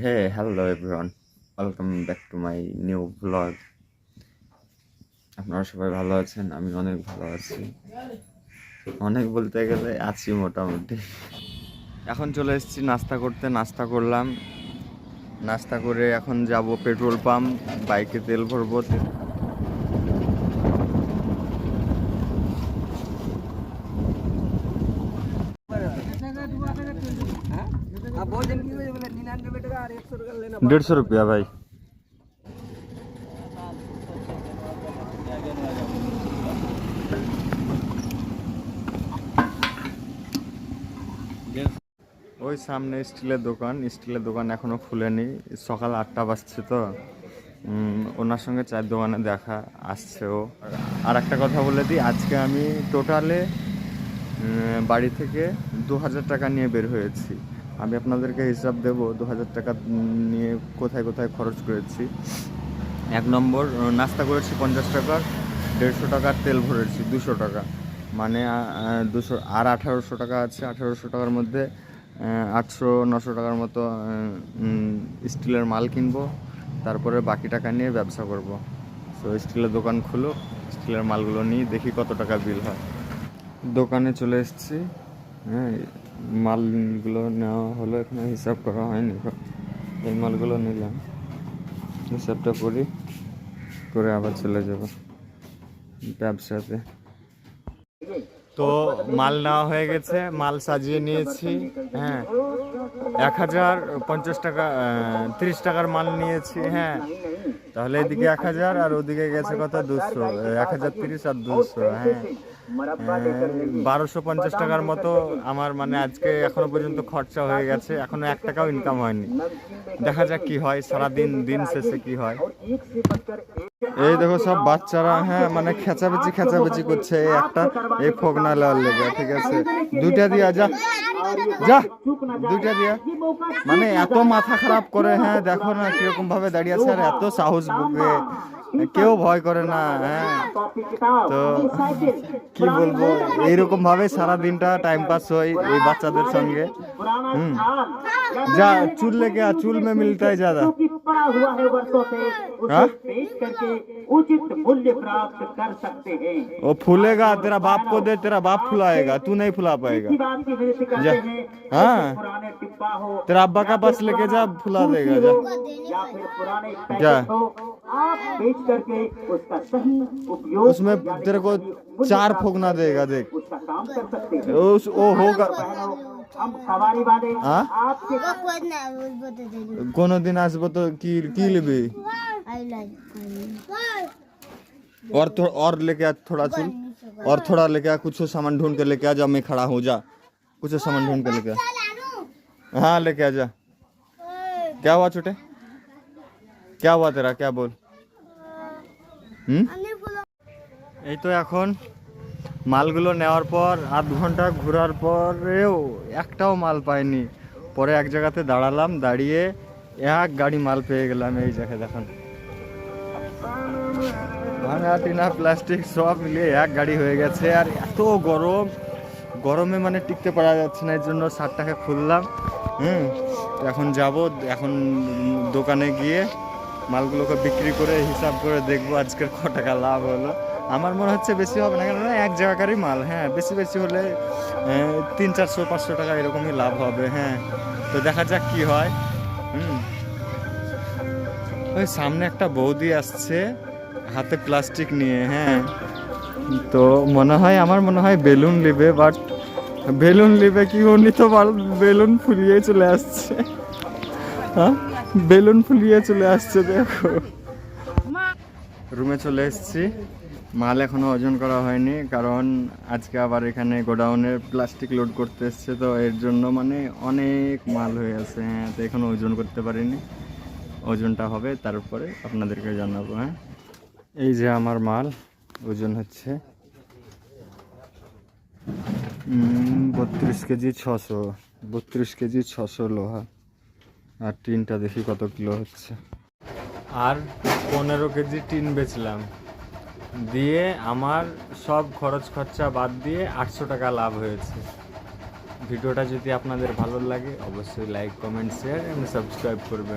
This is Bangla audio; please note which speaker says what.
Speaker 1: Hello everyone, welcome back to my new blog. আপনারা সবাই ভালো আছেন? আমি অনেক ভালো আছি, অনেক বলতে গেলে আছি মোটামুটি। এখন চলে এসেছি নাস্তা করতে, নাস্তা করলাম। নাস্তা করে এখন যাব পেট্রোল পাম্প, বাইকে তেল ভরবো। ₹150 ভাই। ওই সামনে স্টিলের দোকান এখনো খুলেনি, সকাল 8টা বাজছে তো। ওনার সঙ্গে চায়ের দোকানে দেখা আসছে ও। আর একটা কথা বলে দিই, আজকে আমি টোটালে বাড়ি থেকে 2000 টাকা নিয়ে বের হয়েছি। আমি আপনাদেরকে হিসাব দেবো 2000 টাকা নিয়ে কোথায় কোথায় খরচ করেছি। 1 নম্বর, নাস্তা করেছি 50 টাকার, 150 টাকার তেল ভরেছি 200 টাকা, মানে 200 আর 1800 টাকা আছে। 1800 টাকার মধ্যে 800-900 টাকার মতো স্টিলের মাল কিনবো, তারপরে বাকি টাকা নিয়ে ব্যবসা করব। সো স্টিলের দোকান খুলো, স্টিলের মালগুলো নিয়ে দেখি কত টাকা বিল হয়। দোকানে চলে এসেছি। হ্যাঁ, মালগুলো নেওয়া হলো, এখানে হিসাব করা হয়নি। এই মালগুলো নিলাম, হিসাবটা করে আবার চলে যাব ব্যবসাতে। তো মাল নেওয়া হয়ে গেছে, মাল সাজিয়ে নিয়েছি। হ্যাঁ, 1050 টাকা, 30 টাকার মাল নিয়েছি। হ্যাঁ, তাহলে এদিকে 1000 আর ওদিকে গেছে কত, 200, 1030 আর 200। হ্যাঁ, 1250 টাকার মতো আমার মানে আজকে এখনো পর্যন্ত খরচা হয়ে গেছে। এখনো 1 টাকাও ইনকাম হয়নি। দেখা যাক কি হয়, সারাদিন দিন শেষে কি হয়। এই দেখো সব বাচ্চারা, হ্যাঁ মানে খেঁচাবেচি করছে। এই একটা এই ফোকনা লেওয়ার লেগে, ঠিক আছে, 2টা দিয়া যা যা 2টা দিয়া, মানে এত মাথা খারাপ করে। হ্যাঁ, দেখো না কিরকম ভাবে দাঁড়িয়ে আছে, আর এত সাহস বুকে, কেউ ভয় করে না। হ্যাঁ, তো কি বলবো, এইরকম ভাবে সারা দিনটা টাইম পাস হয় এই বাচ্চাদের সঙ্গে। যা चूल लेके आ, चूल में मिलता है ज्यादा। हाँ? वो फूलेगा, तेरा बाप को दे, तेरा बाप फुलाएगा, तू नहीं फुला पाएगा। जा, हाँ, तेरा अब्बा का पास लेके जा, फुला देगा। जा उसमें तेरे को 4 फूकना देगा, देख वो होगा। কোনো দিন আসবো তো কি लेबे और लेके आ थोड़ा चूल, और थोड़ा लेके आ, कुछ सामान ढूंढ के लेके आ जा, मैं खड़ा हूँ, जा कुछ सामान ढूंढ के लेके आ। हाँ लेके आ जा। क्या हुआ छोटे, क्या हुआ तेरा, क्या बोल। এই তো এখন মালগুলো নেওয়ার পর আধ ঘন্টা ঘোরার পরেও একটাও মাল পাইনি। পরে এক জায়গাতে দাঁড়ালাম, দাঁড়িয়ে এক গাড়ি মাল পেয়ে গেলাম। এই জায়গায় দেখুন, ভাঙা টিনা প্লাস্টিক সব মিলিয়ে এক গাড়ি হয়ে গেছে। আর এত গরমে মানে টিকতে পারা যাচ্ছে না, এর জন্য শার্টটাকে খুললাম। এখন যাব, এখন দোকানে গিয়ে মালগুলোকে বিক্রি করে হিসাব করে দেখবো আজকের ক টাকা লাভ হলো। আমার মনে হচ্ছে বেশি হবে না, কেননা এক জায়গাকারই মাল। হ্যাঁ, বেশি হলে 300-400-500 টাকা এরকমই লাভ হবে। হ্যাঁ, তো দেখা যাক কি হয়। ওই সামনে একটা বৌদি আসছে হাতে প্লাস্টিক নিয়ে। হ্যাঁ, তো আমার মনে হয় বেলুন নেবে, বাট বেলুন নেবে কি, উনি তো বেলুন ফুলিয়ে চলে আসছে। হ্যাঁ, বেলুন ফুলিয়ে চলে আসছে। দেখো, রুমে চলে এসেছি। মাল এখনো ওজন করা হয়নি, কারণ আজকে আবার এখানে গোডাউনে প্লাস্টিক লোড করতে এসছে, তো এর জন্য মানে অনেক মাল হয়ে আছে। হ্যাঁ, তো এখনো ওজন করতে পারিনি, ওজনটা হবে তারপরে আপনাদেরকে জানাবো। হ্যাঁ, এই যে আমার মাল ওজন হচ্ছে 32 কেজি 600, 32 কেজি 600 লোহা। আর টিনটা দেখি কত কিলো হচ্ছে। আর 15 কেজি টিন বেচলাম, দিয়ে আমার সব খরচ খরচা বাদ দিয়ে 800 টাকা লাভ হয়েছে। ভিডিওটা যদি আপনাদের ভালো লাগে অবশ্যই লাইক কমেন্ট শেয়ার এবং সাবস্ক্রাইব করবেন।